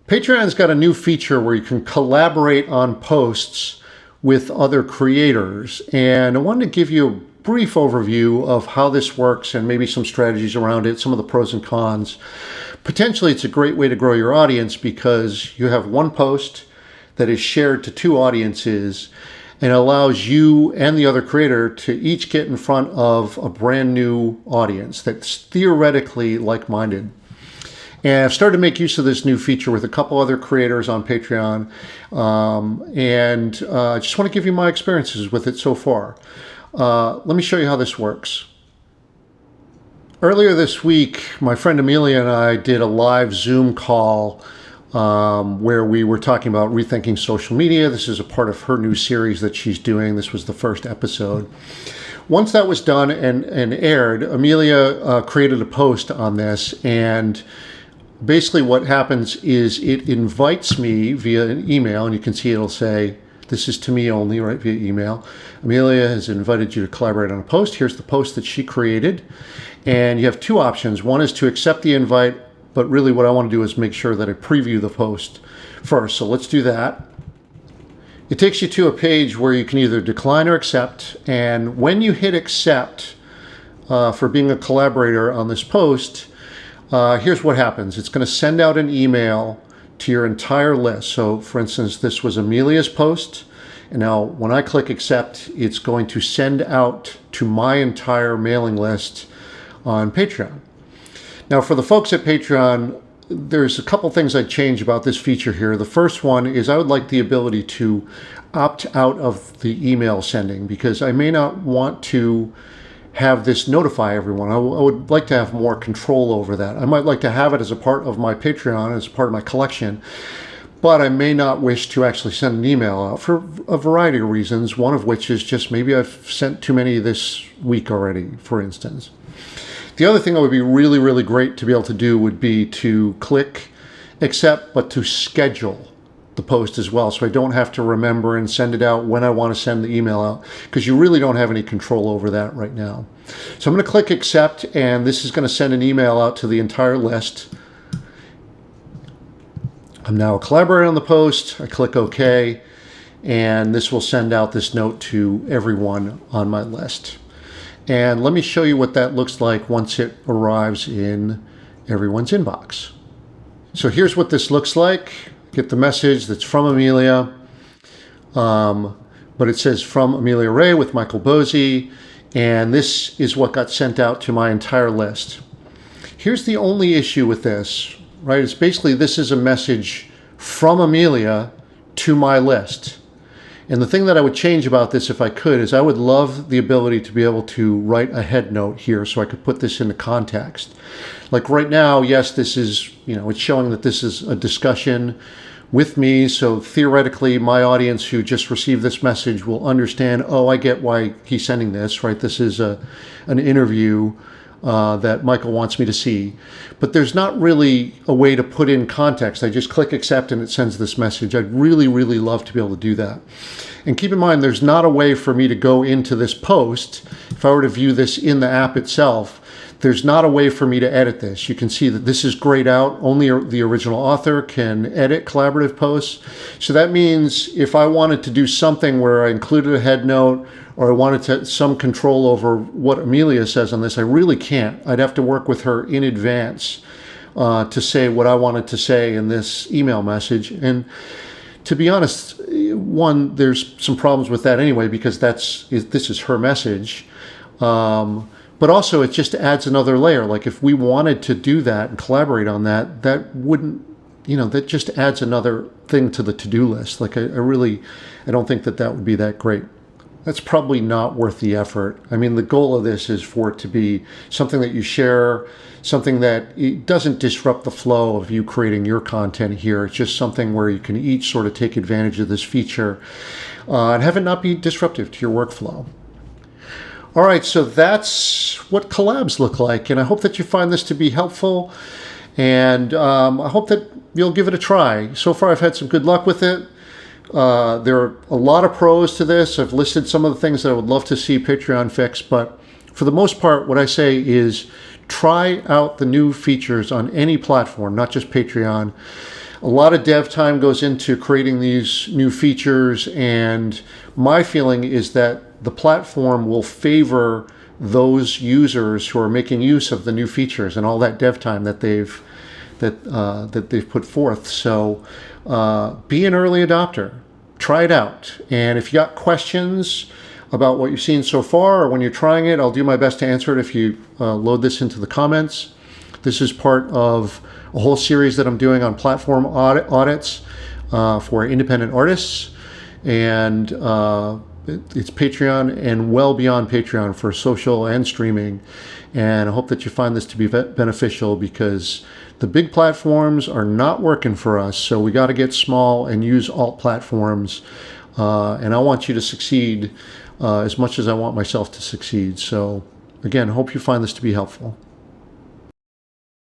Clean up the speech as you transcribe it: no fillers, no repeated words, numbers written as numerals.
Patreon's got a new feature where you can collaborate on posts with other creators. And I wanted to give you a brief overview of how this works and maybe some strategies around it, some of the pros and cons. Potentially, it's a great way to grow your audience because you have one post that is shared to two audiences and allows you and the other creator to each get in front of a brand new audience that's theoretically like-minded. And I've started to make use of this new feature with a couple other creators on Patreon. I just want to give you my experiences with it so far. Let me show you how this works. Earlier this week, my friend Amelia and I did a live Zoom call where we were talking about rethinking social media. This is a part of her new series that she's doing. This was the first episode. Once that was done and aired, Amelia created a post on this, and basically what happens is it invites me via an email, and you can see it'll say, this is to me only, right, via email. Amelia has invited you to collaborate on a post. Here's the post that she created. And you have two options. One is to accept the invite, but really what I want to do is make sure that I preview the post first. So let's do that. It takes you to a page where you can either decline or accept. And when you hit accept for being a collaborator on this post, here's what happens. It's going to send out an email to your entire list. So for instance, this was Amelia's post. And now when I click accept, it's going to send out to my entire mailing list on Patreon. Now for the folks at Patreon, there's a couple things I'd change about this feature here. The first one is I would like the ability to opt out of the email sending because I may not want to have this notify everyone. I would like to have more control over that. I might like to have it as a part of my Patreon, as part of my collection, but I may not wish to actually send an email out for a variety of reasons, one of which is just maybe I've sent too many this week already, for instance. The other thing that would be really, really great to be able to do would be to click accept, but to schedule the post as well, so I don't have to remember and send it out when I want to send the email out, because you really don't have any control over that right now. So I'm going to click accept, and this is going to send an email out to the entire list. I'm now a collaborator on the post. I click OK, and this will send out this note to everyone on my list. And let me show you what that looks like once it arrives in everyone's inbox. So here's what this looks like. Get the message that's from Amelia, but it says from Amelia Ray with Michael Bosey, and this is what got sent out to my entire list. Here's the only issue with this, right? It's basically this is a message from Amelia to my list. And the thing that I would change about this if I could is I would love the ability to be able to write a head note here so I could put this into context. Like right now, yes, this is, it's showing that this is a discussion with me. So theoretically, my audience who just received this message will understand, oh, I get why he's sending this, right? This is an interview that Michael wants me to see. But there's not really a way to put in context. I just click accept and it sends this message. I'd really, really love to be able to do that. And keep in mind, there's not a way for me to go into this post. If I were to view this in the app itself, there's not a way for me to edit this. You can see that this is grayed out. Only the original author can edit collaborative posts. So that means if I wanted to do something where I included a head note or I wanted some control over what Amelia says on this, I really can't. I'd have to work with her in advance to say what I wanted to say in this email message. And to be honest, one, there's some problems with that anyway, because this is her message. But also it just adds another layer. Like if we wanted to do that and collaborate on that, that wouldn't, that just adds another thing to the to-do list. Like I don't think that would be that great. That's probably not worth the effort. I mean, the goal of this is for it to be something that you share, something that it doesn't disrupt the flow of you creating your content here. It's just something where you can each sort of take advantage of this feature and have it not be disruptive to your workflow. All right, so that's what collabs look like, and I hope that you find this to be helpful, and I hope that you'll give it a try. So far, I've had some good luck with it. There are a lot of pros to this. I've listed some of the things that I would love to see Patreon fix, but for the most part, what I say is try out the new features on any platform, not just Patreon. A lot of dev time goes into creating these new features, and my feeling is that the platform will favor those users who are making use of the new features and all that dev time that they've put forth. So be an early adopter. Try it out. And if you got questions about what you've seen so far or when you're trying it, I'll do my best to answer it if you load this into the comments. This is part of a whole series that I'm doing on platform audits for independent artists. And it's Patreon and well beyond Patreon for social and streaming. And I hope that you find this to be beneficial, because the big platforms are not working for us. So we got to get small and use alt platforms. And I want you to succeed as much as I want myself to succeed. So again, hope you find this to be helpful.